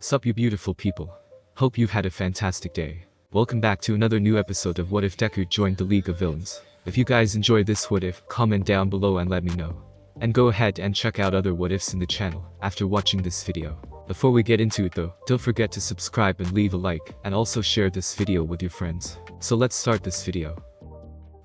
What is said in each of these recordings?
Sup you beautiful people. Hope you've had a fantastic day. Welcome back to another new episode of What If Deku joined the League of Villains. If you guys enjoy this what if, comment down below and let me know. And go ahead and check out other what ifs in the channel after watching this video. Before we get into it though, don't forget to subscribe and leave a like, and also share this video with your friends. So let's start this video.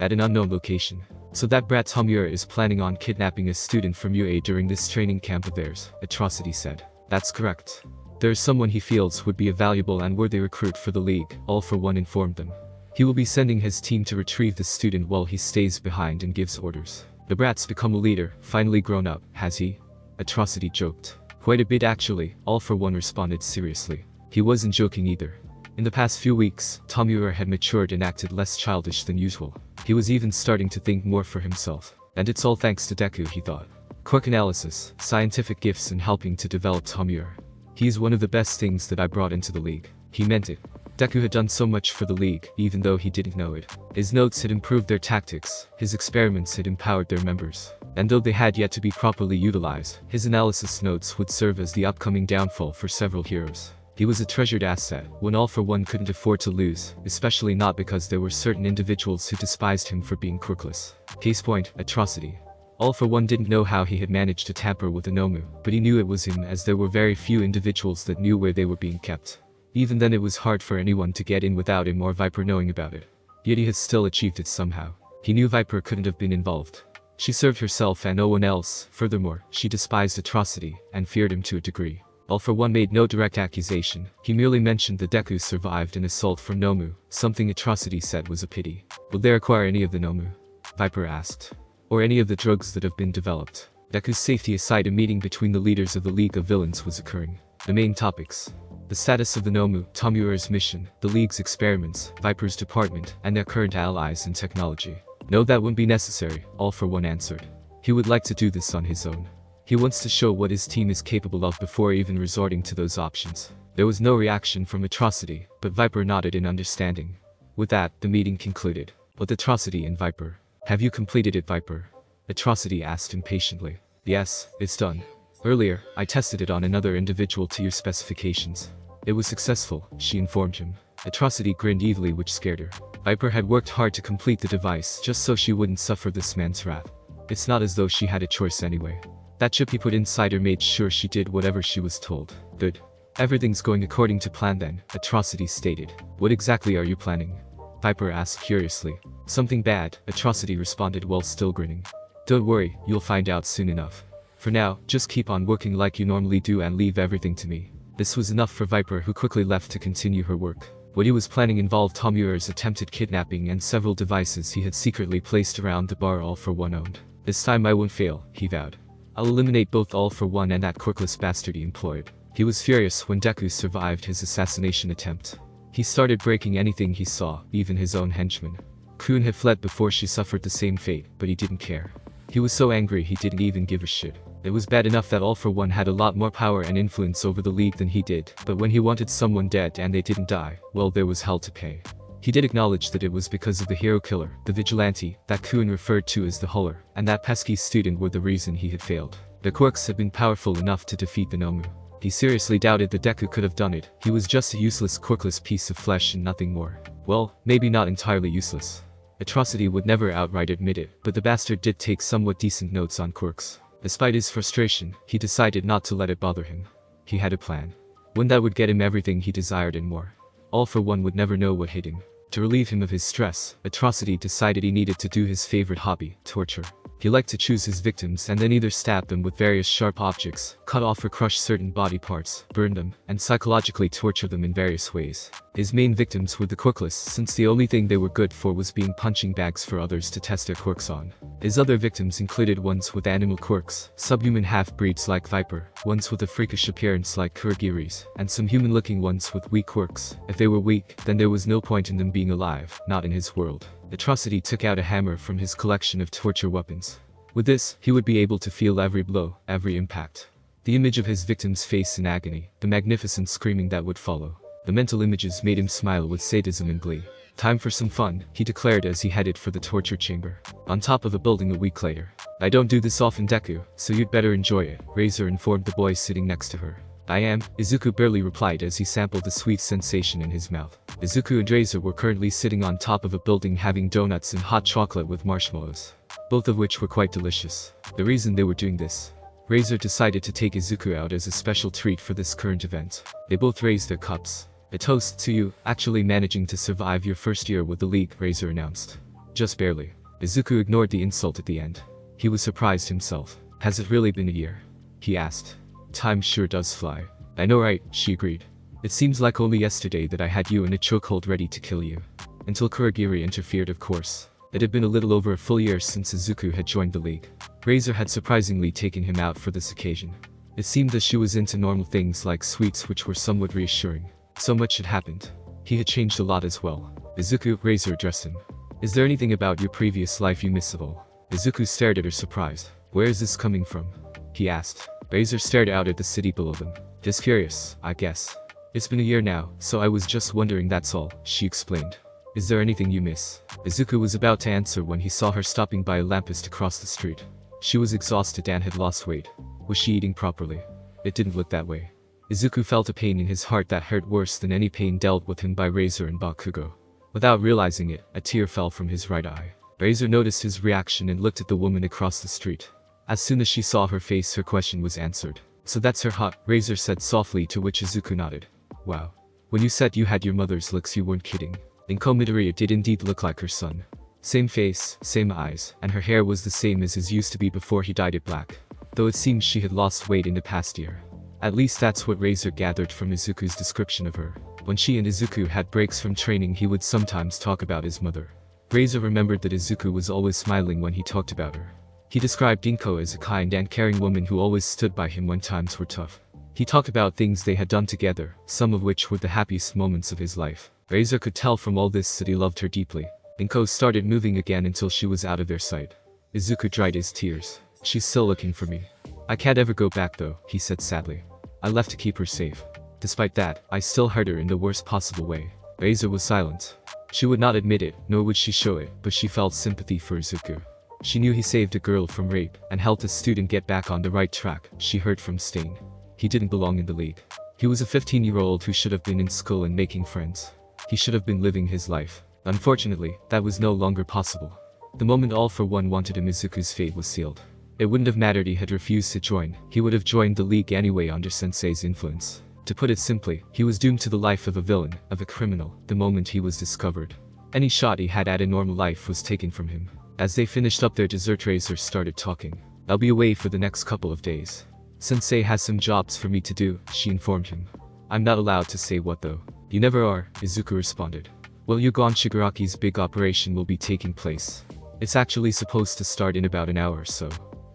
At an unknown location. So that brat Tomura is planning on kidnapping a student from UA during this training camp of theirs, Atrocity said. That's correct. There is someone he feels would be a valuable and worthy recruit for the league, All For One informed them. He will be sending his team to retrieve the student while he stays behind and gives orders. The brat's become a leader, finally grown up, has he? Atrocity joked. Quite a bit actually, All For One responded seriously. He wasn't joking either. In the past few weeks, Tomura had matured and acted less childish than usual. He was even starting to think more for himself. And it's all thanks to Deku, he thought. Quirk analysis, scientific gifts and helping to develop Tomura. He's one of the best things that I brought into the league. He meant it. Deku had done so much for the league, even though he didn't know it. His notes had improved their tactics, his experiments had empowered their members. And though they had yet to be properly utilized, his analysis notes would serve as the upcoming downfall for several heroes. He was a treasured asset, one All For One couldn't afford to lose, especially not because there were certain individuals who despised him for being quirkless. Case point, Atrocity. All For One didn't know how he had managed to tamper with Inomu, but he knew it was him as there were very few individuals that knew where they were being kept. Even then it was hard for anyone to get in without him or Viper knowing about it. Yet he has still achieved it somehow. He knew Viper couldn't have been involved. She served herself and no one else, furthermore, she despised Atrocity, and feared him to a degree. All For One made no direct accusation, he merely mentioned that Deku survived an assault from Nomu, something Atrocity said was a pity. Will they acquire any of the Nomu? Viper asked. Or any of the drugs that have been developed. Deku's safety aside, a meeting between the leaders of the League of Villains was occurring. The main topics. The status of the Nomu, Tomura's mission, the League's experiments, Viper's department, and their current allies in technology. No, that wouldn't be necessary, All For One answered. He would like to do this on his own. He wants to show what his team is capable of before even resorting to those options. There was no reaction from Atrocity, but Viper nodded in understanding. With that, the meeting concluded. With Atrocity and Viper. Have you completed it, Viper? Atrocity asked impatiently. Yes, it's done. Earlier, I tested it on another individual to your specifications. It was successful, she informed him. Atrocity grinned evilly, which scared her. Viper had worked hard to complete the device just so she wouldn't suffer this man's wrath. It's not as though she had a choice anyway. That chip he put inside her made sure she did whatever she was told. Good. Everything's going according to plan then, Atrocity stated. What exactly are you planning? Viper asked curiously. Something bad, Atrocity responded while still grinning. Don't worry, you'll find out soon enough. For now, just keep on working like you normally do and leave everything to me. This was enough for Viper, who quickly left to continue her work. What he was planning involved Tomura's attempted kidnapping and several devices he had secretly placed around the bar All For One owned. This time I won't fail, he vowed. I'll eliminate both All For One and that quirkless bastard he employed. He was furious when Deku survived his assassination attempt. He started breaking anything he saw, even his own henchmen. Kun had fled before she suffered the same fate, but he didn't care. He was so angry he didn't even give a shit. It was bad enough that All For One had a lot more power and influence over the league than he did, but when he wanted someone dead and they didn't die, well, there was hell to pay. He did acknowledge that it was because of the hero killer, the vigilante, that Kun referred to as the Huller, and that pesky student were the reason he had failed. The quirks had been powerful enough to defeat the Nomu. He seriously doubted that Deku could have done it. He was just a useless quirkless piece of flesh and nothing more. Well, maybe not entirely useless. Atrocity would never outright admit it, but the bastard did take somewhat decent notes on quirks. Despite his frustration, he decided not to let it bother him. He had a plan. One that would get him everything he desired and more. All For One would never know what hit him. To relieve him of his stress, Atrocity decided he needed to do his favorite hobby, torture. He liked to choose his victims and then either stab them with various sharp objects, cut off or crush certain body parts, burn them, and psychologically torture them in various ways. His main victims were the quirkless, since the only thing they were good for was being punching bags for others to test their quirks on. His other victims included ones with animal quirks, subhuman half-breeds like Viper, ones with a freakish appearance like Kurogiri's, and some human-looking ones with weak quirks. If they were weak, then there was no point in them being alive, not in his world. Atrocity took out a hammer from his collection of torture weapons. With this, he would be able to feel every blow, every impact. The image of his victim's face in agony, the magnificent screaming that would follow. The mental images made him smile with sadism and glee. Time for some fun, he declared as he headed for the torture chamber. On top of a building a week later. I don't do this often, Deku, so you'd better enjoy it, Razer informed the boy sitting next to her. I am, Izuku barely replied as he sampled the sweet sensation in his mouth. Izuku and Razer were currently sitting on top of a building having donuts and hot chocolate with marshmallows, both of which were quite delicious. The reason they were doing this, Razer decided to take Izuku out as a special treat for this current event. They both raised their cups. A toast to you, actually managing to survive your first year with the league, Razer announced. Just barely. Izuku ignored the insult at the end. He was surprised himself. Has it really been a year? He asked. Time sure does fly. I know, right, she agreed. It seems like only yesterday that I had you in a chokehold ready to kill you. Until Kurogiri interfered, of course. It had been a little over a full year since Izuku had joined the league. Razer had surprisingly taken him out for this occasion. It seemed that she was into normal things like sweets, which were somewhat reassuring. So much had happened. He had changed a lot as well. Izuku, Razer addressed him. Is there anything about your previous life you miss at all? Izuku stared at her surprised. Where is this coming from? He asked. Razer stared out at the city below them. Just curious, I guess. It's been a year now, so I was just wondering, that's all, she explained. Is there anything you miss? Izuku was about to answer when he saw her stopping by a lamppost across the street. She was exhausted and had lost weight. Was she eating properly? It didn't look that way. Izuku felt a pain in his heart that hurt worse than any pain dealt with him by Razer and Bakugo. Without realizing it, a tear fell from his right eye. Razer noticed his reaction and looked at the woman across the street. As soon as she saw her face, her question was answered. So that's her hot, Razer said softly, to which Izuku nodded. Wow. When you said you had your mother's looks, you weren't kidding. Izuku Midoriya did indeed look like her son. Same face, same eyes, and her hair was the same as his used to be before he dyed it black. Though it seems she had lost weight in the past year. At least that's what Razer gathered from Izuku's description of her. When she and Izuku had breaks from training, he would sometimes talk about his mother. Razer remembered that Izuku was always smiling when he talked about her. He described Inko as a kind and caring woman who always stood by him when times were tough. He talked about things they had done together, some of which were the happiest moments of his life. Razer could tell from all this that he loved her deeply. Inko started moving again until she was out of their sight. Izuku dried his tears. She's still looking for me. I can't ever go back though, he said sadly. I left to keep her safe. Despite that, I still hurt her in the worst possible way. Razer was silent. She would not admit it, nor would she show it, but she felt sympathy for Izuku. She knew he saved a girl from rape and helped a student get back on the right track, she heard from Stain. He didn't belong in the league. He was a 15-year-old who should have been in school and making friends. He should have been living his life. Unfortunately, that was no longer possible. The moment All for One wanted him, Izuku's fate was sealed. It wouldn't have mattered he had refused to join, he would have joined the league anyway under Sensei's influence. To put it simply, he was doomed to the life of a villain, of a criminal, the moment he was discovered. Any shot he had at a normal life was taken from him. As they finished up their dessert, Razer started talking. I'll be away for the next couple of days. Sensei has some jobs for me to do, she informed him. I'm not allowed to say what though. You never are, Izuku responded. While you're gone, Shigaraki's big operation will be taking place. It's actually supposed to start in about an hour or so.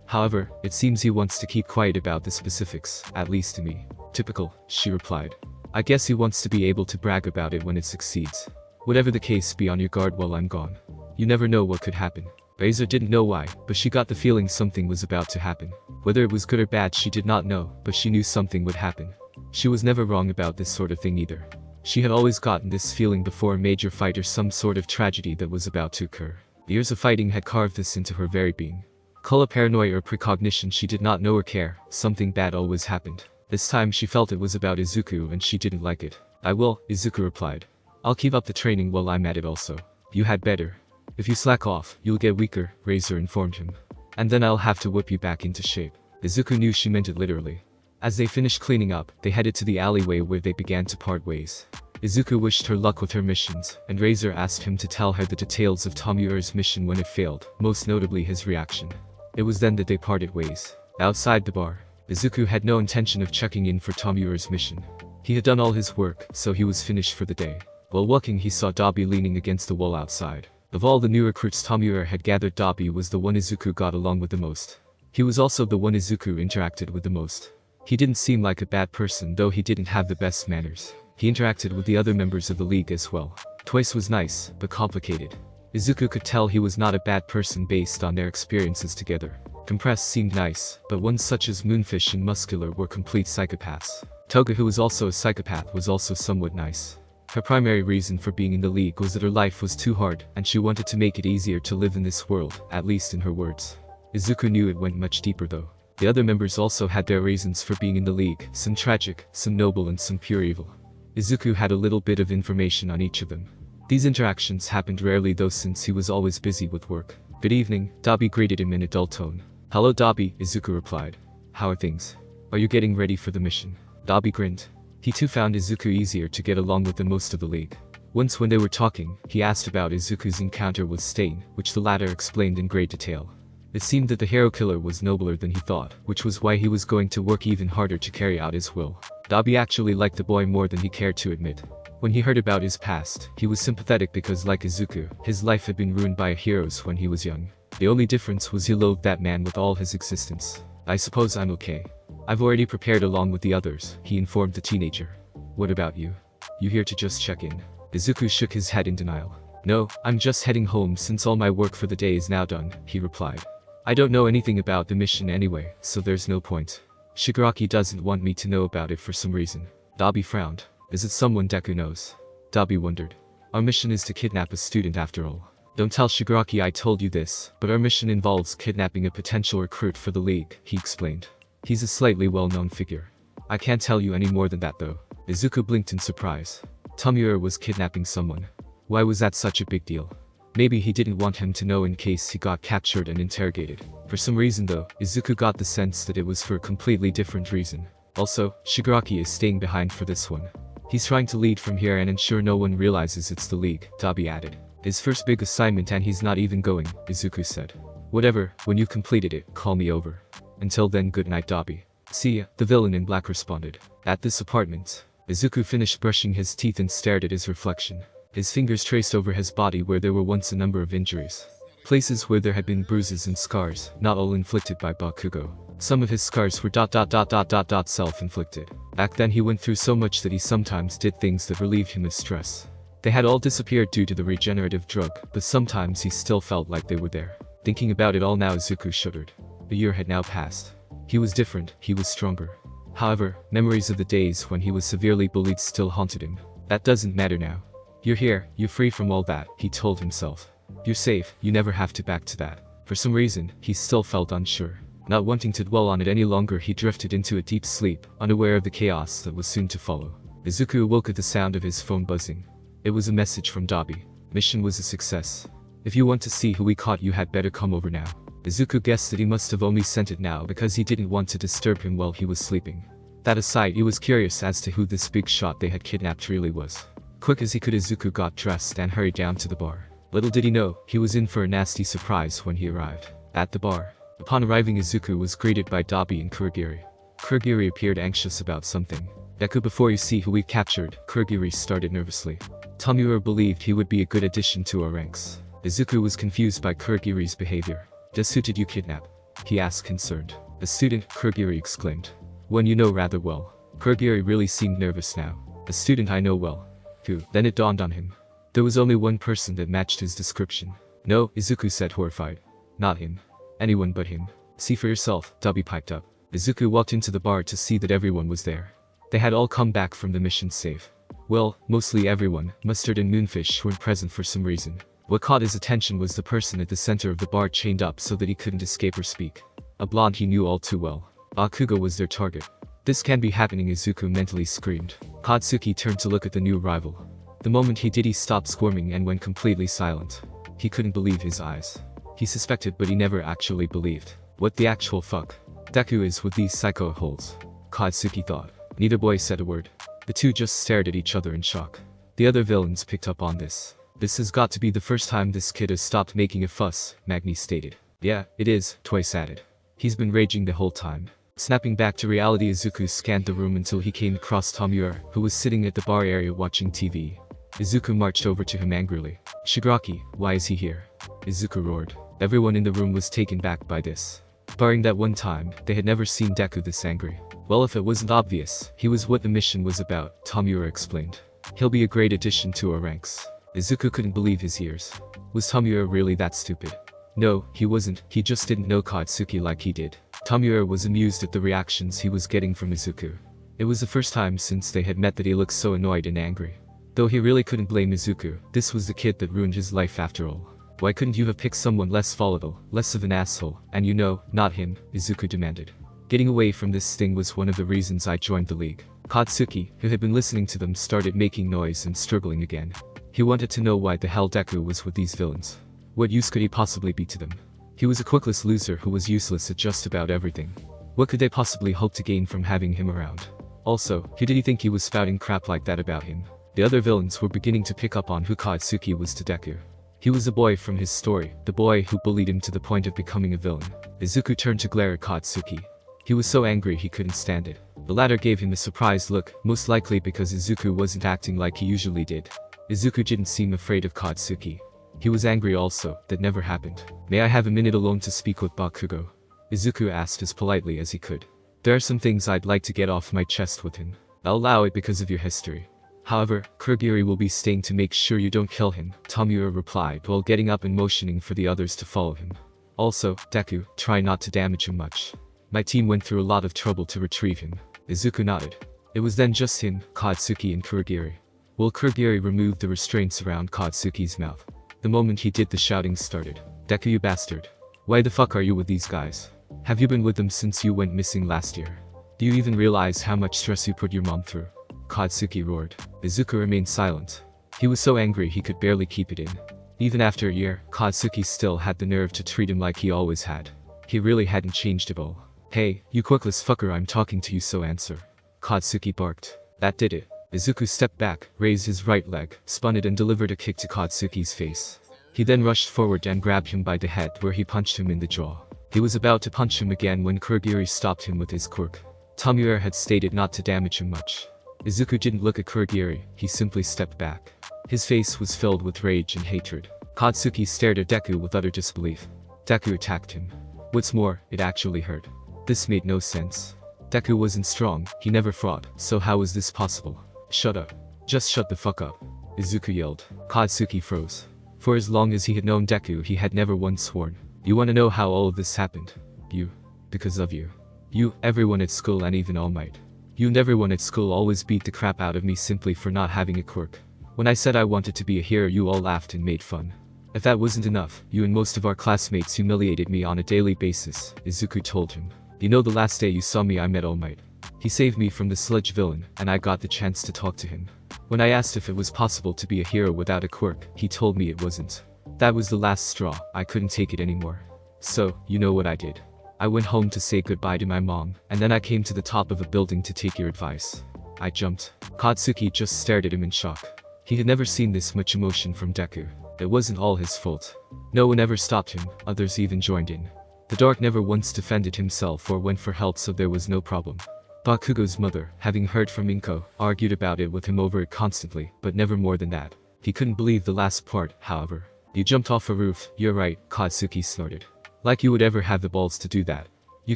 However, it seems he wants to keep quiet about the specifics, at least to me. Typical, she replied. I guess he wants to be able to brag about it when it succeeds. Whatever the case, be on your guard while I'm gone. You never know what could happen. Razer didn't know why, but she got the feeling something was about to happen. Whether it was good or bad she did not know, but she knew something would happen. She was never wrong about this sort of thing either. She had always gotten this feeling before a major fight or some sort of tragedy that was about to occur. Years of fighting had carved this into her very being. Call it paranoia or precognition, she did not know or care, something bad always happened. This time she felt it was about Izuku and she didn't like it. I will, Izuku replied. I'll keep up the training while I'm at it also. You had better. If you slack off, you'll get weaker, Razer informed him. And then I'll have to whip you back into shape. Izuku knew she meant it literally. As they finished cleaning up, they headed to the alleyway where they began to part ways. Izuku wished her luck with her missions, and Razer asked him to tell her the details of Tomoura's mission when it failed, most notably his reaction. It was then that they parted ways. Outside the bar, Izuku had no intention of checking in for Tomoura's mission. He had done all his work, so he was finished for the day. While walking, he saw Dabi leaning against the wall outside. Of all the new recruits Tomoura had gathered, Dabi was the one Izuku got along with the most. He was also the one Izuku interacted with the most. He didn't seem like a bad person, though he didn't have the best manners. He interacted with the other members of the league as well. Twice was nice, but complicated. Izuku could tell he was not a bad person based on their experiences together. Compress seemed nice, but ones such as Moonfish and Muscular were complete psychopaths. Toga, who was also a psychopath, was also somewhat nice. Her primary reason for being in the league was that her life was too hard, and she wanted to make it easier to live in this world, at least in her words. Izuku knew it went much deeper though. The other members also had their reasons for being in the league, some tragic, some noble and some pure evil. Izuku had a little bit of information on each of them. These interactions happened rarely though since he was always busy with work. Good evening, Dabi greeted him in a dull tone. Hello Dabi, Izuku replied. How are things? Are you getting ready for the mission? Dabi grinned. He too found Izuku easier to get along with than most of the league. Once when they were talking, he asked about Izuku's encounter with Stain, which the latter explained in great detail. It seemed that the hero killer was nobler than he thought, which was why he was going to work even harder to carry out his will. Dabi actually liked the boy more than he cared to admit. When he heard about his past, he was sympathetic because like Izuku, his life had been ruined by a hero's when he was young. The only difference was he loathed that man with all his existence. I suppose I'm okay. I've already prepared along with the others, he informed the teenager. What about you? You here to just check in? Izuku shook his head in denial. No, I'm just heading home since all my work for the day is now done, he replied. I don't know anything about the mission anyway, so there's no point. Shigaraki doesn't want me to know about it for some reason. Dabi frowned. Is it someone Deku knows? Dabi wondered. Our mission is to kidnap a student after all. Don't tell Shigaraki I told you this, but our mission involves kidnapping a potential recruit for the league, he explained. He's a slightly well-known figure. I can't tell you any more than that though. Izuku blinked in surprise. Tomura was kidnapping someone. Why was that such a big deal? Maybe he didn't want him to know in case he got captured and interrogated. For some reason though, Izuku got the sense that it was for a completely different reason. Also, Shigaraki is staying behind for this one. He's trying to lead from here and ensure no one realizes it's the league, Dabi added. His first big assignment and he's not even going, Izuku said. Whatever, when you've completed it, call me over. Until then good night Dabi. See ya, the villain in black responded. At this apartment, Izuku finished brushing his teeth and stared at his reflection. His fingers traced over his body where there were once a number of injuries. Places where there had been bruises and scars, not all inflicted by Bakugo. Some of his scars were self-inflicted. Back then he went through so much that he sometimes did things that relieved him of stress. They had all disappeared due to the regenerative drug, but sometimes he still felt like they were there. Thinking about it all now Izuku shuddered. A year had now passed. He was different, he was stronger. However, memories of the days when he was severely bullied still haunted him. That doesn't matter now. You're here, you're free from all that, he told himself. You're safe, you never have to back to that. For some reason, he still felt unsure. Not wanting to dwell on it any longer he drifted into a deep sleep, unaware of the chaos that was soon to follow. Izuku awoke at the sound of his phone buzzing. It was a message from Dabi. Mission was a success. If you want to see who we caught you had better come over now. Izuku guessed that he must have only sent it now because he didn't want to disturb him while he was sleeping. That aside, he was curious as to who this big shot they had kidnapped really was. Quick as he could Izuku got dressed and hurried down to the bar. Little did he know, he was in for a nasty surprise when he arrived. At the bar. Upon arriving Izuku was greeted by Dabi and Kurogiri. Kurogiri appeared anxious about something. Deku before you see who we've captured, Kurogiri started nervously. Tomura believed he would be a good addition to our ranks. Izuku was confused by Kurogiri's behavior. Just who did you kidnap? He asked concerned. A student, Kurogiri exclaimed. One you know rather well. Kurogiri really seemed nervous now. A student I know well. Who? Then it dawned on him. There was only one person that matched his description. No, Izuku said horrified. Not him. Anyone but him. See for yourself, Dabi piped up. Izuku walked into the bar to see that everyone was there. They had all come back from the mission safe. Well, mostly everyone, Mustard and Moonfish weren't present for some reason. What caught his attention was the person at the center of the bar chained up so that he couldn't escape or speak. A blonde he knew all too well. Bakugo was their target. This can't be happening, Izuku mentally screamed. Katsuki turned to look at the new arrival. The moment he did he stopped squirming and went completely silent. He couldn't believe his eyes. He suspected but he never actually believed. What the actual fuck? Deku is with these psycho holes. Katsuki thought. Neither boy said a word. The two just stared at each other in shock. The other villains picked up on this. This has got to be the first time this kid has stopped making a fuss, Magni stated. Yeah, it is, Twice added. He's been raging the whole time. Snapping back to reality, Izuku scanned the room until he came across Tomura, who was sitting at the bar area watching TV. Izuku marched over to him angrily. Shigaraki, why is he here? Izuku roared. Everyone in the room was taken back by this. Barring that one time, they had never seen Deku this angry. Well, if it wasn't obvious, he was what the mission was about, Tomura explained. He'll be a great addition to our ranks. Izuku couldn't believe his ears. Was Tomura really that stupid? No, he wasn't, he just didn't know Katsuki like he did. Tomura was amused at the reactions he was getting from Izuku. It was the first time since they had met that he looked so annoyed and angry. Though he really couldn't blame Izuku, this was the kid that ruined his life after all. Why couldn't you have picked someone less volatile, less of an asshole, and you know, not him, Izuku demanded. Getting away from this thing was one of the reasons I joined the league. Katsuki, who had been listening to them, started making noise and struggling again. He wanted to know why the hell Deku was with these villains. What use could he possibly be to them? He was a quirkless loser who was useless at just about everything. What could they possibly hope to gain from having him around? Also, who did he think he was spouting crap like that about him? The other villains were beginning to pick up on who Katsuki was to Deku. He was a boy from his story, the boy who bullied him to the point of becoming a villain. Izuku turned to glare at Katsuki. He was so angry he couldn't stand it. The latter gave him a surprised look, most likely because Izuku wasn't acting like he usually did. Izuku didn't seem afraid of Katsuki. He was angry also, that never happened. May I have a minute alone to speak with Bakugo? Izuku asked as politely as he could. There are some things I'd like to get off my chest with him. I'll allow it because of your history. However, Kurogiri will be staying to make sure you don't kill him, Tomura replied while getting up and motioning for the others to follow him. Also, Deku, try not to damage him much. My team went through a lot of trouble to retrieve him. Izuku nodded. It was then just him, Katsuki and Kurogiri. While Kurogiri removed the restraints around Katsuki's mouth. The moment he did, the shouting started. Deku, you bastard. Why the fuck are you with these guys? Have you been with them since you went missing last year? Do you even realize how much stress you put your mom through? Katsuki roared. Izuku remained silent. He was so angry he could barely keep it in. Even after a year, Katsuki still had the nerve to treat him like he always had. He really hadn't changed at all. Hey, you quirkless fucker, I'm talking to you, so answer. Katsuki barked. That did it. Izuku stepped back, raised his right leg, spun it and delivered a kick to Katsuki's face. He then rushed forward and grabbed him by the head where he punched him in the jaw. He was about to punch him again when Kurogiri stopped him with his quirk. Tomura had stated not to damage him much. Izuku didn't look at Kurogiri, he simply stepped back. His face was filled with rage and hatred. Katsuki stared at Deku with utter disbelief. Deku attacked him. What's more, it actually hurt. This made no sense. Deku wasn't strong, he never fought, so how was this possible? Shut up. Just shut the fuck up. Izuku yelled. Katsuki froze. For as long as he had known Deku, he had never once sworn. You wanna know how all of this happened? You. Because of you. You, everyone at school and even All Might. You and everyone at school always beat the crap out of me simply for not having a quirk. When I said I wanted to be a hero, you all laughed and made fun. If that wasn't enough, you and most of our classmates humiliated me on a daily basis, Izuku told him. You know, the last day you saw me, I met All Might. He saved me from the sludge villain, and I got the chance to talk to him. When I asked if it was possible to be a hero without a quirk, he told me it wasn't. That was the last straw, I couldn't take it anymore. So, you know what I did? I went home to say goodbye to my mom, and then I came to the top of a building to take your advice. I jumped. Katsuki just stared at him in shock. He had never seen this much emotion from Deku. It wasn't all his fault. No one ever stopped him, others even joined in. The Dark never once defended himself or went for help, so there was no problem. Bakugo's mother, having heard from Inko, argued about it with him over it constantly, but never more than that. He couldn't believe the last part, however. You jumped off a roof, you're right, Katsuki snorted. Like you would ever have the balls to do that. You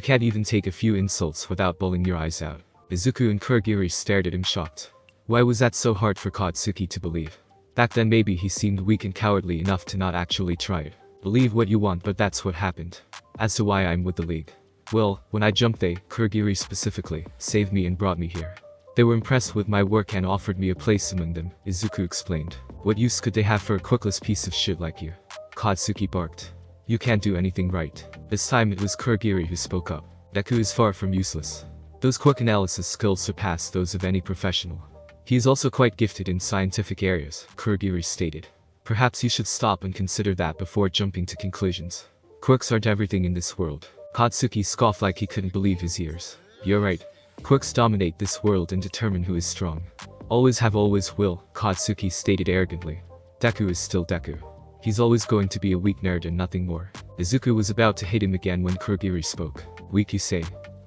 can't even take a few insults without bawling your eyes out. Izuku and Kurogiri stared at him shocked. Why was that so hard for Katsuki to believe? Back then maybe he seemed weak and cowardly enough to not actually try it. Believe what you want, but that's what happened. As to why I'm with the league. Well, when I jumped, they, Kurogiri specifically, saved me and brought me here. They were impressed with my work and offered me a place among them, Izuku explained. What use could they have for a quirkless piece of shit like you? Katsuki barked. You can't do anything right. This time it was Kurogiri who spoke up. Deku is far from useless. Those quirk analysis skills surpass those of any professional. He is also quite gifted in scientific areas, Kurogiri stated. Perhaps you should stop and consider that before jumping to conclusions. Quirks aren't everything in this world. Katsuki scoffed like he couldn't believe his ears. You're right. Quirks dominate this world and determine who is strong. Always have, always will, Katsuki stated arrogantly. Deku is still Deku. He's always going to be a weak nerd and nothing more. Izuku was about to hate him again when Kurogiri spoke. Weak, you say?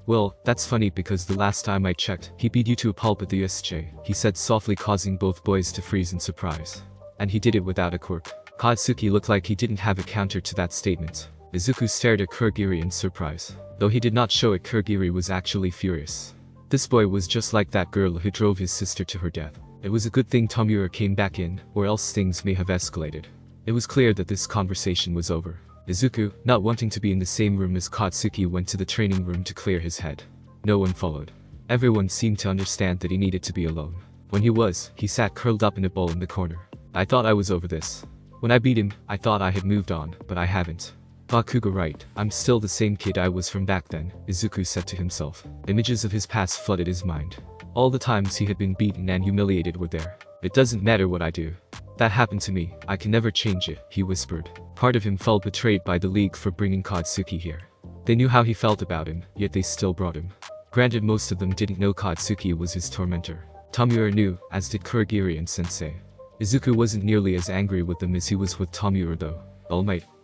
Well, that's funny because the last time I checked, he beat you to a pulp at the USJ, he said softly, causing both boys to freeze in surprise. And he did it without a quirk. Katsuki looked like he didn't have a counter to that statement. Izuku stared at Kurogiri in surprise. Though he did not show it, Kurogiri was actually furious. This boy was just like that girl who drove his sister to her death. It was a good thing Tomura came back in, or else things may have escalated. It was clear that this conversation was over. Izuku, not wanting to be in the same room as Katsuki, went to the training room to clear his head. No one followed. Everyone seemed to understand that he needed to be alone. When he sat curled up in a ball in the corner. I thought I was over this. When I beat him, I thought I had moved on, but I haven't. Bakugo right, I'm still the same kid I was from back then, Izuku said to himself. Images of his past flooded his mind. All the times he had been beaten and humiliated were there. It doesn't matter what I do. That happened to me, I can never change it, he whispered. Part of him felt betrayed by the League for bringing Katsuki here. They knew how he felt about him, yet they still brought him. Granted, most of them didn't know Katsuki was his tormentor. Tomura knew, as did Kurogiri and Sensei. Izuku wasn't nearly as angry with them as he was with Tomura though.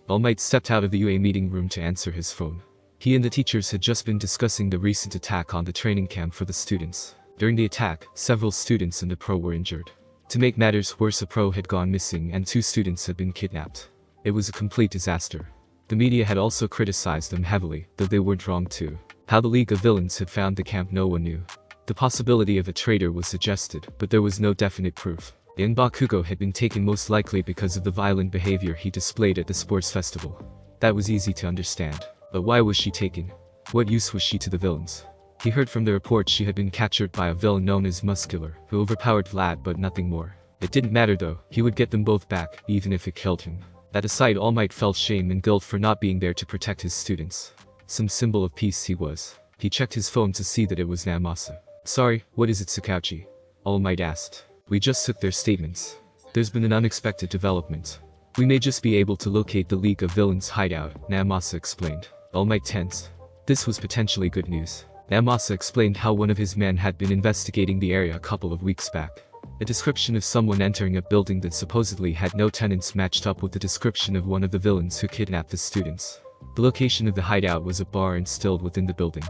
All Might stepped out of the UA meeting room to answer his phone. He and the teachers had just been discussing the recent attack on the training camp for the students. During the attack, several students and a pro were injured. To make matters worse, a pro had gone missing and 2 students had been kidnapped. It was a complete disaster. The media had also criticized them heavily, though they weren't wrong too. How the League of Villains had found the camp no one knew. The possibility of a traitor was suggested, but there was no definite proof. Young Bakugo had been taken most likely because of the violent behavior he displayed at the sports festival. That was easy to understand. But why was she taken? What use was she to the villains? He heard from the report she had been captured by a villain known as Muscular, who overpowered Vlad but nothing more. It didn't matter though, he would get them both back, even if it killed him. That aside, All Might felt shame and guilt for not being there to protect his students. Some symbol of peace he was. He checked his phone to see that it was Namasa. Sorry, what is it, Tsukauchi? All Might asked. We just took their statements. There's been an unexpected development. We may just be able to locate the League of Villains hideout, Namasa explained. All Might tensed. This was potentially good news. Namasa explained how one of his men had been investigating the area a couple of weeks back. A description of someone entering a building that supposedly had no tenants matched up with the description of one of the villains who kidnapped the students. The location of the hideout was a bar instilled within the building.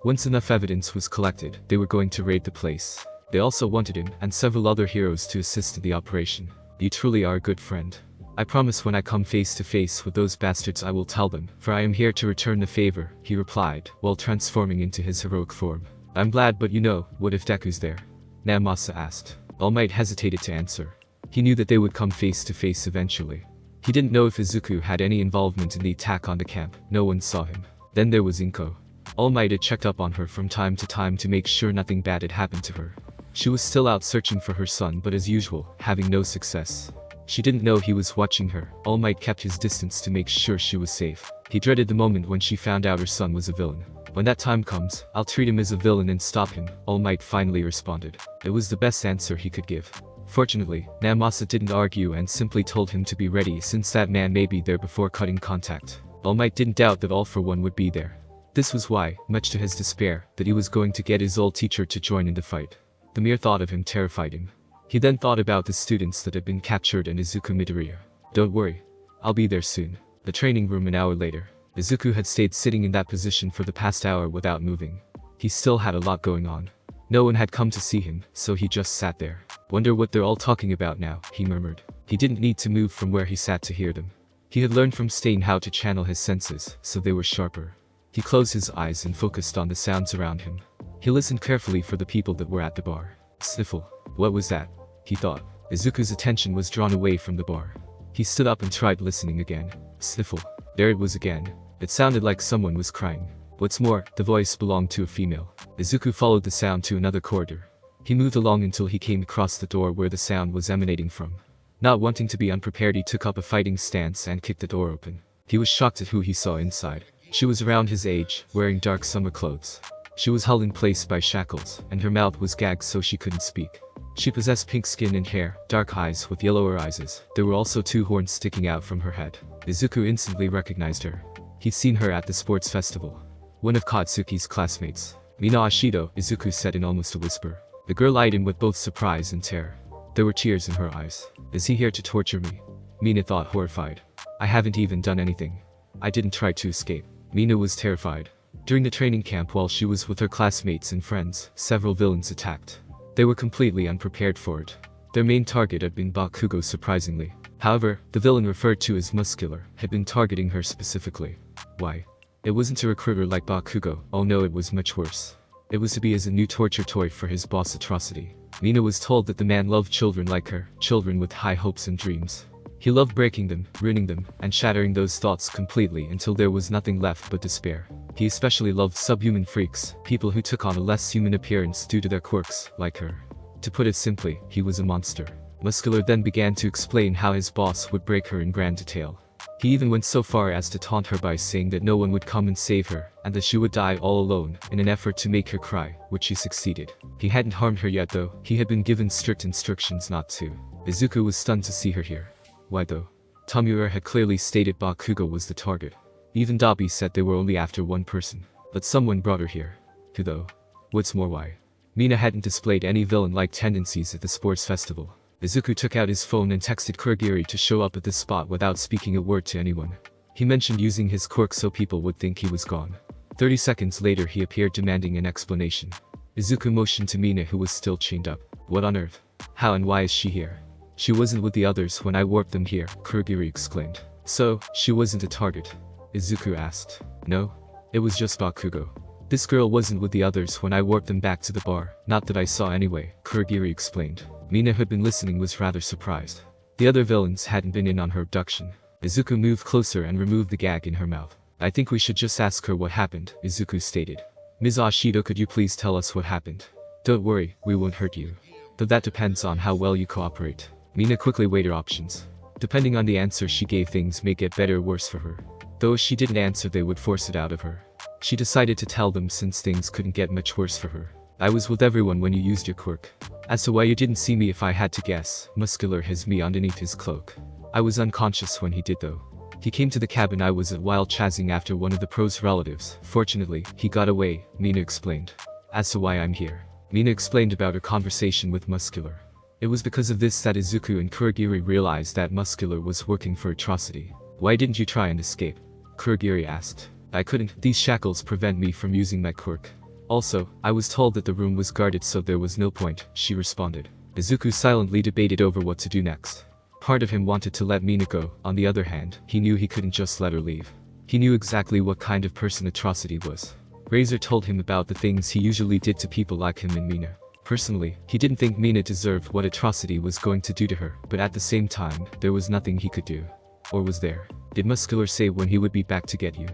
Once enough evidence was collected, they were going to raid the place. They also wanted him and several other heroes to assist in the operation. You truly are a good friend. I promise when I come face to face with those bastards I will tell them, for I am here to return the favor, he replied, while transforming into his heroic form. I'm glad, but you know, what if Deku's there? Namasa asked. All Might hesitated to answer. He knew that they would come face to face eventually. He didn't know if Izuku had any involvement in the attack on the camp, no one saw him. Then there was Inko. All Might had checked up on her from time to time to make sure nothing bad had happened to her. She was still out searching for her son, but as usual, having no success. She didn't know he was watching her. All Might kept his distance to make sure she was safe. He dreaded the moment when she found out her son was a villain. When that time comes, I'll treat him as a villain and stop him, All Might finally responded. It was the best answer he could give. Fortunately, Namasa didn't argue and simply told him to be ready since that man may be there before cutting contact. All Might didn't doubt that All for One would be there. This was why, much to his despair, that he was going to get his old teacher to join in the fight. The mere thought of him terrified him. He then thought about the students that had been captured and Izuku Midoriya. Don't worry. I'll be there soon. The training room an hour later. Izuku had stayed sitting in that position for the past hour without moving. He still had a lot going on. No one had come to see him, so he just sat there. Wonder what they're all talking about now, he murmured. He didn't need to move from where he sat to hear them. He had learned from Stain how to channel his senses, so they were sharper. He closed his eyes and focused on the sounds around him. He listened carefully for the people that were at the bar. Sniffle. What was that? He thought. Izuku's attention was drawn away from the bar. He stood up and tried listening again. Sniffle. There it was again. It sounded like someone was crying. What's more, the voice belonged to a female. Izuku followed the sound to another corridor. He moved along until he came across the door where the sound was emanating from. Not wanting to be unprepared, he took up a fighting stance and kicked the door open. He was shocked at who he saw inside. She was around his age, wearing dark summer clothes. She was held in place by shackles, and her mouth was gagged so she couldn't speak. She possessed pink skin and hair, dark eyes with yellower eyes. There were also 2 horns sticking out from her head. Izuku instantly recognized her. He'd seen her at the sports festival. One of Katsuki's classmates. Mina Ashido, Izuku said in almost a whisper. The girl eyed him with both surprise and terror. There were tears in her eyes. Is he here to torture me? Mina thought, horrified. I haven't even done anything. I didn't try to escape. Mina was terrified. During the training camp while she was with her classmates and friends, several villains attacked. They were completely unprepared for it. Their main target had been Bakugo, surprisingly. However, the villain referred to as Muscular had been targeting her specifically. Why? It wasn't a recruiter like Bakugo. Oh no, it was much worse. It was to be as a new torture toy for his boss Atrocity. Mina was told that the man loved children like her, children with high hopes and dreams. He loved breaking them, ruining them, and shattering those thoughts completely until there was nothing left but despair. He especially loved subhuman freaks, people who took on a less human appearance due to their quirks, like her. To put it simply, he was a monster. Muscular then began to explain how his boss would break her in grand detail. He even went so far as to taunt her by saying that no one would come and save her, and that she would die all alone, in an effort to make her cry, which he succeeded. He hadn't harmed her yet though, he had been given strict instructions not to. Izuku was stunned to see her here. Why though? Tamura had clearly stated Bakugo was the target. Even Dabi said they were only after one person. But someone brought her here. Who though? What's more why? Mina hadn't displayed any villain-like tendencies at the sports festival. Izuku took out his phone and texted Kurogiri to show up at this spot without speaking a word to anyone. He mentioned using his quirk so people would think he was gone. 30 seconds later he appeared demanding an explanation. Izuku motioned to Mina who was still chained up. What on earth? How and why is she here? She wasn't with the others when I warped them here, Kurogiri exclaimed. So, she wasn't a target? Izuku asked. No. It was just Bakugo. This girl wasn't with the others when I warped them back to the bar, not that I saw anyway, Kurogiri explained. Mina who had been listening was rather surprised. The other villains hadn't been in on her abduction. Izuku moved closer and removed the gag in her mouth. I think we should just ask her what happened, Izuku stated. Ms. Ashido, could you please tell us what happened? Don't worry, we won't hurt you. Though that depends on how well you cooperate. Mina quickly weighed her options. Depending on the answer she gave, things may get better or worse for her. Though if she didn't answer they would force it out of her. She decided to tell them since things couldn't get much worse for her. I was with everyone when you used your quirk. As to why you didn't see me, if I had to guess, Muscular has me underneath his cloak. I was unconscious when he did though. He came to the cabin I was at while chasing after one of the pro's relatives. Fortunately, he got away, Mina explained. As to why I'm here. Mina explained about her conversation with Muscular. It was because of this that Izuku and Kurogiri realized that Muscular was working for Atrocity. Why didn't you try and escape? Kurogiri asked. I couldn't. These shackles prevent me from using my quirk. Also, I was told that the room was guarded so there was no point, she responded. Izuku silently debated over what to do next. Part of him wanted to let Mina go, on the other hand, he knew he couldn't just let her leave. He knew exactly what kind of person Atrocity was. Razer told him about the things he usually did to people like him and Mina. Personally, he didn't think Mina deserved what Atrocity was going to do to her, but at the same time, there was nothing he could do. Or was there? Did Muscular say when he would be back to get you?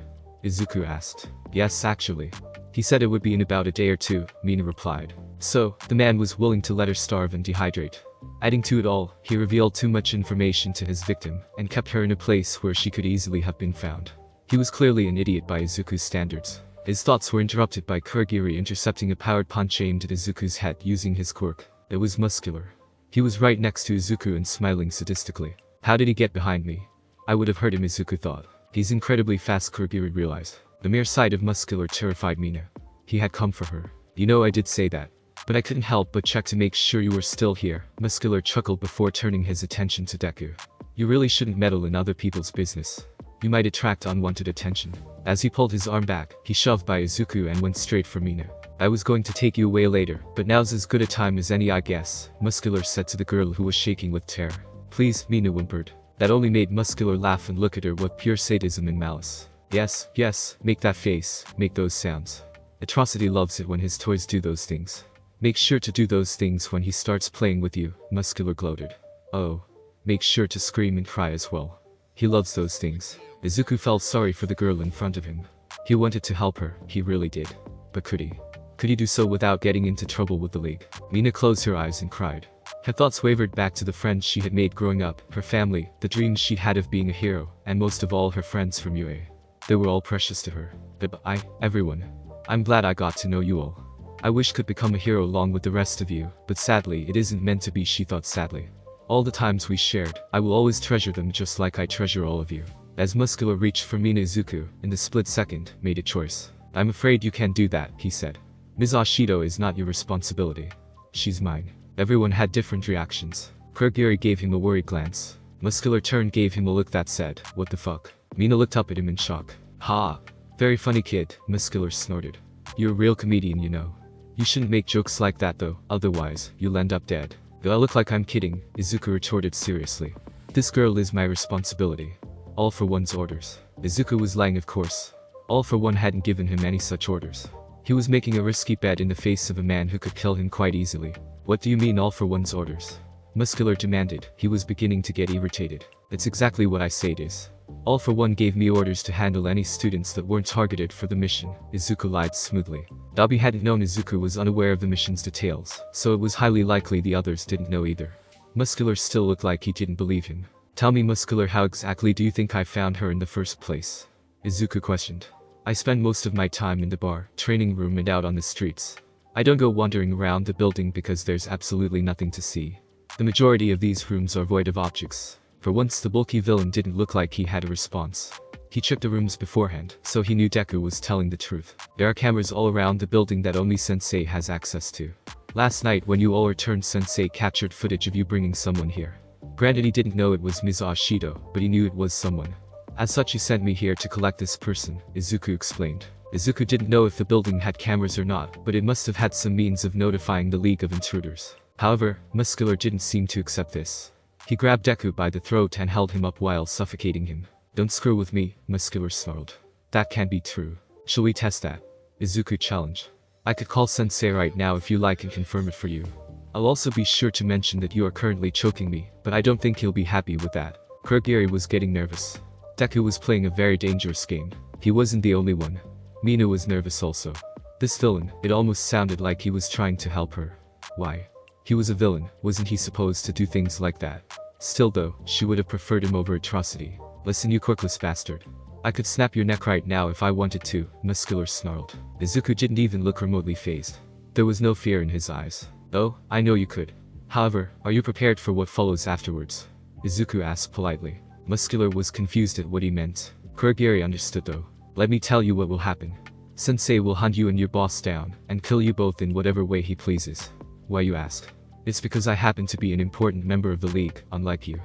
Izuku asked. Yes, actually. He said it would be in about a day or two, Mina replied. So, the man was willing to let her starve and dehydrate. Adding to it all, he revealed too much information to his victim, and kept her in a place where she could easily have been found. He was clearly an idiot by Izuku's standards. His thoughts were interrupted by Kurogiri intercepting a powered punch aimed at Izuku's head using his quirk. It was Muscular. He was right next to Izuku and smiling sadistically. How did he get behind me? I would have hurt him, Izuku thought. He's incredibly fast, Kurogiri realized. The mere sight of Muscular terrified Mina. He had come for her. You know, I did say that. But I couldn't help but check to make sure you were still here, Muscular chuckled before turning his attention to Deku. You really shouldn't meddle in other people's business. You might attract unwanted attention. As he pulled his arm back, he shoved by Izuku and went straight for Mina. I was going to take you away later, but now's as good a time as any, I guess, Muscular said to the girl who was shaking with terror. Please, Mina whimpered. That only made Muscular laugh and look at her with pure sadism and malice. Yes, yes, make that face, make those sounds. Atrocity loves it when his toys do those things. Make sure to do those things when he starts playing with you, Muscular gloated. Oh. Make sure to scream and cry as well. He loves those things. Izuku felt sorry for the girl in front of him. He wanted to help her, he really did. But could he? Could he do so without getting into trouble with the League? Mina closed her eyes and cried. Her thoughts wavered back to the friends she had made growing up, her family, the dreams she'd had of being a hero, and most of all her friends from UA. They were all precious to her. But everyone. I'm glad I got to know you all. I wish could become a hero along with the rest of you, but sadly it isn't meant to be, she thought sadly. All the times we shared, I will always treasure them just like I treasure all of you. As Muscular reached for Mina, Izuku, in the split second, made a choice. I'm afraid you can't do that, he said. Ms. Ashido is not your responsibility. She's mine. Everyone had different reactions. Kurogiri gave him a worried glance. Muscular turned, gave him a look that said, what the fuck? Mina looked up at him in shock. Ha! Very funny kid, Muscular snorted. You're a real comedian, you know. You shouldn't make jokes like that though, otherwise, you'll end up dead. Do I look like I'm kidding? Izuku retorted seriously. This girl is my responsibility. All for One's orders. Izuku was lying, of course. All for One hadn't given him any such orders. He was making a risky bet in the face of a man who could kill him quite easily. What do you mean all for One's orders? Muscular demanded. He was beginning to get irritated. It's exactly what I say it is. All for One gave me orders to handle any students that weren't targeted for the mission, Izuku lied smoothly. Dabi hadn't known Izuku was unaware of the mission's details, so it was highly likely the others didn't know either. Muscular still looked like he didn't believe him. Tell me, Muscular, how exactly do you think I found her in the first place? Izuku questioned. I spend most of my time in the bar, training room and out on the streets. I don't go wandering around the building because there's absolutely nothing to see. The majority of these rooms are void of objects. For once, the bulky villain didn't look like he had a response. He checked the rooms beforehand, so he knew Deku was telling the truth. There are cameras all around the building that only Sensei has access to. Last night when you all returned, Sensei captured footage of you bringing someone here. Granted, he didn't know it was Ms. Ashido, but he knew it was someone. As such, he sent me here to collect this person, Izuku explained. Izuku didn't know if the building had cameras or not, but it must have had some means of notifying the League of Intruders. However, Muscular didn't seem to accept this. He grabbed Deku by the throat and held him up while suffocating him. Don't screw with me, Muscular snarled. That can't be true. Shall we test that? Izuku challenged. I could call Sensei right now if you like and confirm it for you. I'll also be sure to mention that you are currently choking me, but I don't think he'll be happy with that. Kurogiri was getting nervous. Deku was playing a very dangerous game. He wasn't the only one. Mina was nervous also. This villain, it almost sounded like he was trying to help her. Why? He was a villain, wasn't he supposed to do things like that? Still though, she would have preferred him over Atrocity. Listen, you quirkless bastard. I could snap your neck right now if I wanted to, Muscular snarled. Izuku didn't even look remotely fazed. There was no fear in his eyes. Oh, I know you could. However, are you prepared for what follows afterwards? Izuku asked politely. Muscular was confused at what he meant. Kurogiri understood though. Let me tell you what will happen. Sensei will hunt you and your boss down, and kill you both in whatever way he pleases. Why, you ask? It's because I happen to be an important member of the League, unlike you.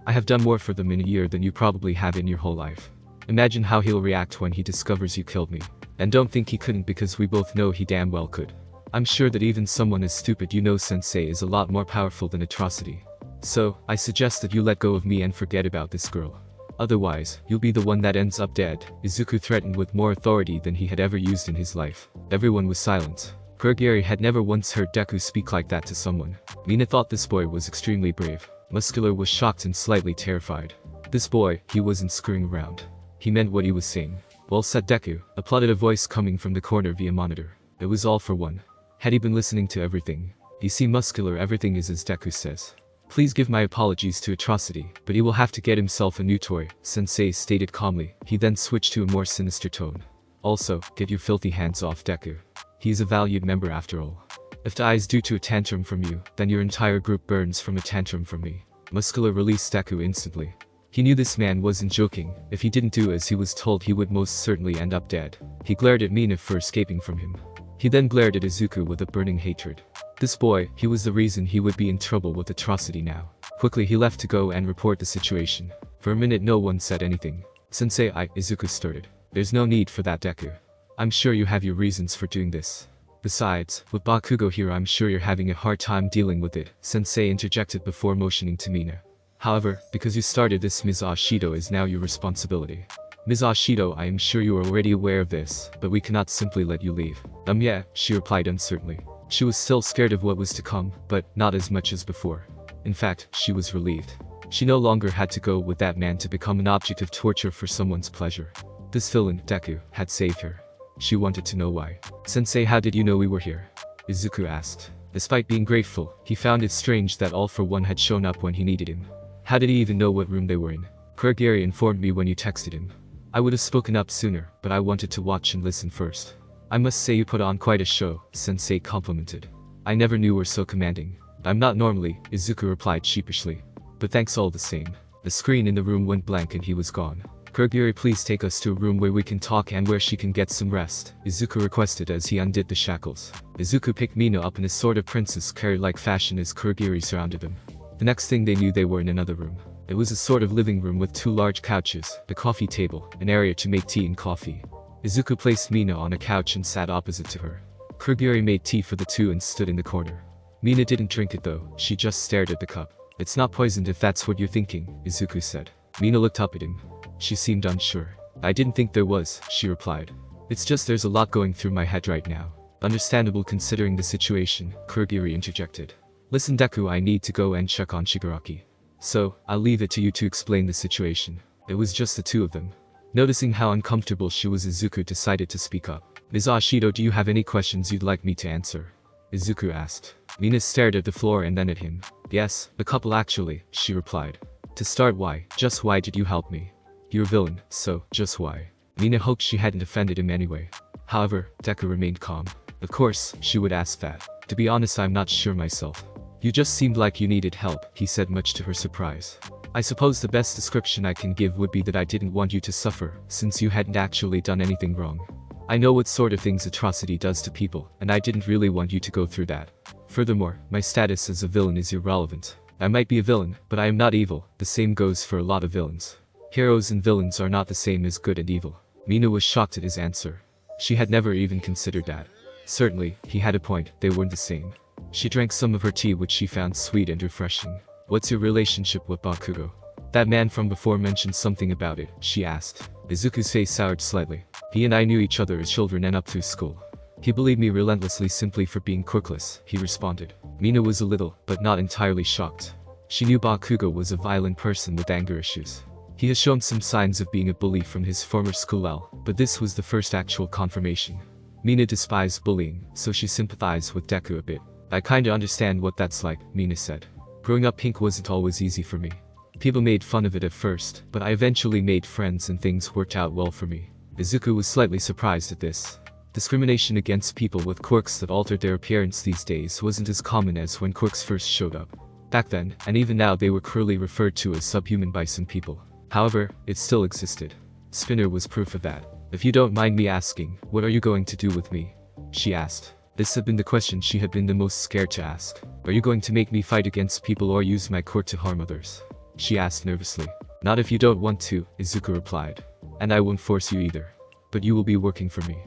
I have done more for them in a year than you probably have in your whole life. Imagine how he'll react when he discovers you killed me. And don't think he couldn't, because we both know he damn well could. I'm sure that even someone as stupid you know Sensei is a lot more powerful than Atrocity. So, I suggest that you let go of me and forget about this girl. Otherwise, you'll be the one that ends up dead, Izuku threatened with more authority than he had ever used in his life. Everyone was silent. Kurogiri had never once heard Deku speak like that to someone. Mina thought this boy was extremely brave. Muscular was shocked and slightly terrified. This boy, he wasn't screwing around. He meant what he was saying. Well said, Deku, applauded a voice coming from the corner via monitor. It was all for one. Had he been listening to everything? You see, Muscular, everything is as Deku says. Please give my apologies to Atrocity, but he will have to get himself a new toy, Sensei stated calmly. He then switched to a more sinister tone. Also, get your filthy hands off Deku. He's a valued member after all. If dies due to a tantrum from you, then your entire group burns from a tantrum from me. Muscular released Deku instantly. He knew this man wasn't joking. If he didn't do as he was told, he would most certainly end up dead. He glared at Mina for escaping from him. He then glared at Izuku with a burning hatred. This boy, he was the reason he would be in trouble with Atrocity now. Quickly he left to go and report the situation. For a minute no one said anything. Sensei, Izuku started. There's no need for that, Deku. I'm sure you have your reasons for doing this. Besides, with Bakugo here, I'm sure you're having a hard time dealing with it, Sensei interjected before motioning to Mina. However, because you started this, Ms. Ashido is now your responsibility. Ms. Ashido, I am sure you are already aware of this, but we cannot simply let you leave. Yeah, she replied uncertainly. She was still scared of what was to come, but not as much as before. In fact, she was relieved. She no longer had to go with that man to become an object of torture for someone's pleasure. This villain, Deku, had saved her. She wanted to know why. Sensei, how did you know we were here? Izuku asked. Despite being grateful, he found it strange that All for One had shown up when he needed him. How did he even know what room they were in? Kurogiri informed me when you texted him. I would have spoken up sooner, but I wanted to watch and listen first. I must say you put on quite a show, Sensei complimented. I never knew you were so commanding. I'm not normally, Izuku replied sheepishly. But thanks all the same. The screen in the room went blank and he was gone. Kurogiri, please take us to a room where we can talk and where she can get some rest, Izuku requested as he undid the shackles. Izuku picked Mina up in a sort of princess carrier-like fashion as Kurogiri surrounded them. The next thing they knew, they were in another room. It was a sort of living room with two large couches, a coffee table, an area to make tea and coffee. Izuku placed Mina on a couch and sat opposite to her. Kurogiri made tea for the two and stood in the corner. Mina didn't drink it though, she just stared at the cup. It's not poisoned if that's what you're thinking, Izuku said. Mina looked up at him. She seemed unsure. I didn't think there was, she replied. It's just there's a lot going through my head right now. Understandable considering the situation, Kurogiri interjected. Listen, Deku, I need to go and check on Shigaraki. So, I'll leave it to you to explain the situation. It was just the two of them. Noticing how uncomfortable she was, Izuku decided to speak up. Ms. Ashido, do you have any questions you'd like me to answer? Izuku asked. Mina stared at the floor and then at him. Yes, a couple actually, she replied. To start, why, just why did you help me? You're a villain, so, just why? Mina hoped she hadn't offended him anyway. However, Deku remained calm. Of course, she would ask that. To be honest, I'm not sure myself. You just seemed like you needed help, he said, much to her surprise. I suppose the best description I can give would be that I didn't want you to suffer, since you hadn't actually done anything wrong. I know what sort of things Atrocity does to people, and I didn't really want you to go through that. Furthermore, my status as a villain is irrelevant. I might be a villain, but I am not evil. The same goes for a lot of villains. Heroes and villains are not the same as good and evil. Mina was shocked at his answer. She had never even considered that. Certainly, he had a point, they weren't the same. She drank some of her tea, which she found sweet and refreshing. What's your relationship with Bakugo? That man from before mentioned something about it, she asked. Izuku's face soured slightly. He and I knew each other as children and up through school. He bullied me relentlessly simply for being quirkless, he responded. Mina was a little, but not entirely shocked. She knew Bakugo was a violent person with anger issues. He has shown some signs of being a bully from his former school, but this was the first actual confirmation. Mina despised bullying, so she sympathized with Deku a bit. I kinda understand what that's like, Mina said. Growing up pink wasn't always easy for me. People made fun of it at first, but I eventually made friends and things worked out well for me. Izuku was slightly surprised at this. Discrimination against people with quirks that altered their appearance these days wasn't as common as when quirks first showed up. Back then, and even now, they were cruelly referred to as subhuman by some people. However, it still existed. Spinner was proof of that. If you don't mind me asking, what are you going to do with me? She asked. This had been the question she had been the most scared to ask. Are you going to make me fight against people or use my quirk to harm others? She asked nervously. Not if you don't want to, Izuku replied. And I won't force you either. But you will be working for me.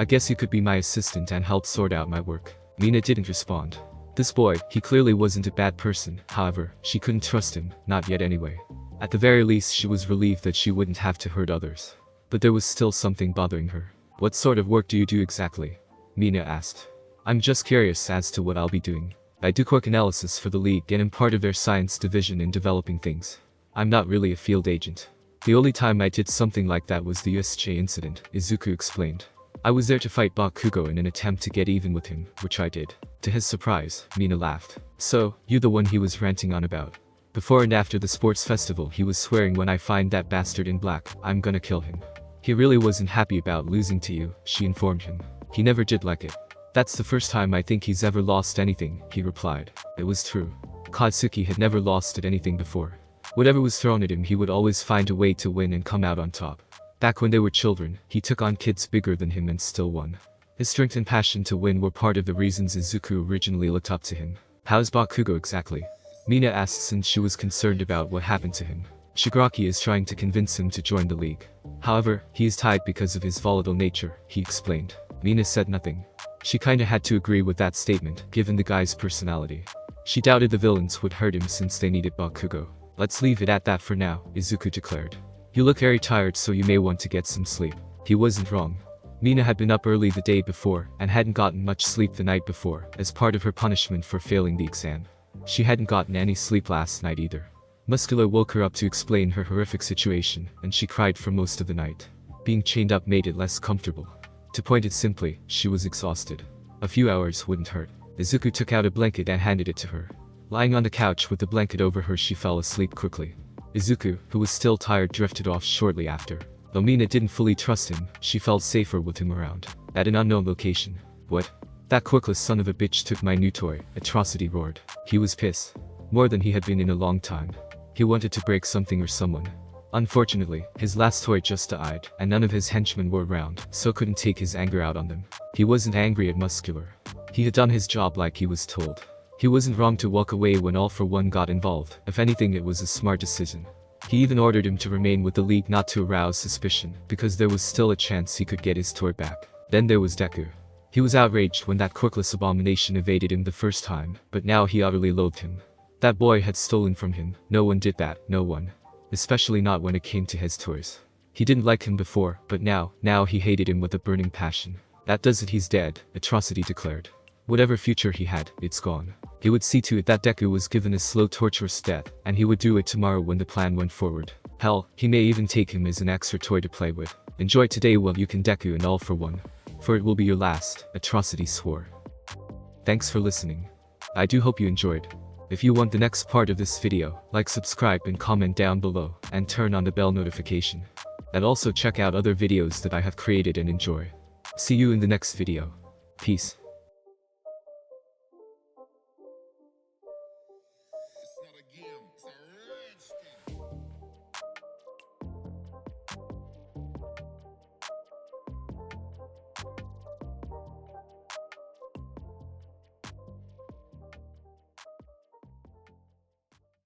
I guess you could be my assistant and help sort out my work. Mina didn't respond. This boy, he clearly wasn't a bad person, however, she couldn't trust him, not yet anyway. At the very least, she was relieved that she wouldn't have to hurt others. But there was still something bothering her. What sort of work do you do exactly? Mina asked. I'm just curious as to what I'll be doing. I do quirk analysis for the League and am part of their science division in developing things. I'm not really a field agent. The only time I did something like that was the USJ incident, Izuku explained. I was there to fight Bakugo in an attempt to get even with him, which I did. To his surprise, Mina laughed. So, you're the one he was ranting on about. Before and after the sports festival, he was swearing, when I find that bastard in black, I'm gonna kill him. He really wasn't happy about losing to you, she informed him. He never did like it. That's the first time I think he's ever lost anything, he replied. It was true. Katsuki had never lost at anything before. Whatever was thrown at him, he would always find a way to win and come out on top. Back when they were children, he took on kids bigger than him and still won. His strength and passion to win were part of the reasons Izuku originally looked up to him. How's Bakugo exactly? Mina asked, since she was concerned about what happened to him. Shigaraki is trying to convince him to join the League. However, he is tied because of his volatile nature, he explained. Mina said nothing. She kinda had to agree with that statement, given the guy's personality. She doubted the villains would hurt him since they needed Bakugo. Let's leave it at that for now, Izuku declared. You look very tired, so you may want to get some sleep. He wasn't wrong. Mina had been up early the day before and hadn't gotten much sleep the night before, as part of her punishment for failing the exam. She hadn't gotten any sleep last night either. Muscular woke her up to explain her horrific situation, and she cried for most of the night. Being chained up made it less comfortable. To point it simply, she was exhausted. A few hours wouldn't hurt. Izuku took out a blanket and handed it to her. Lying on the couch with the blanket over her, she fell asleep quickly. Izuku, who was still tired, drifted off shortly after. Though Mina didn't fully trust him, she felt safer with him around. At an unknown location. What? That quirkless son of a bitch took my new toy, Atrocity roared. He was pissed. More than he had been in a long time. He wanted to break something or someone. Unfortunately, his last toy just died, and none of his henchmen were around, so couldn't take his anger out on them. He wasn't angry at Muscular. He had done his job like he was told. He wasn't wrong to walk away when All for One got involved. If anything, it was a smart decision. He even ordered him to remain with the League not to arouse suspicion, because there was still a chance he could get his toy back. Then there was Deku. He was outraged when that quirkless abomination evaded him the first time, but now he utterly loathed him. That boy had stolen from him. No one did that, no one. Especially not when it came to his toys. He didn't like him before, but now he hated him with a burning passion. That does it, he's dead, Atrocity declared. Whatever future he had, it's gone. He would see to it that Deku was given a slow, torturous death, and he would do it tomorrow when the plan went forward. Hell, he may even take him as an extra toy to play with. Enjoy today while you can, Deku and All for One. For it will be your last, Atrocity swore. Thanks for listening. I do hope you enjoyed. If you want the next part of this video, like, subscribe and comment down below, and turn on the bell notification. And also check out other videos that I have created and enjoy. See you in the next video. Peace.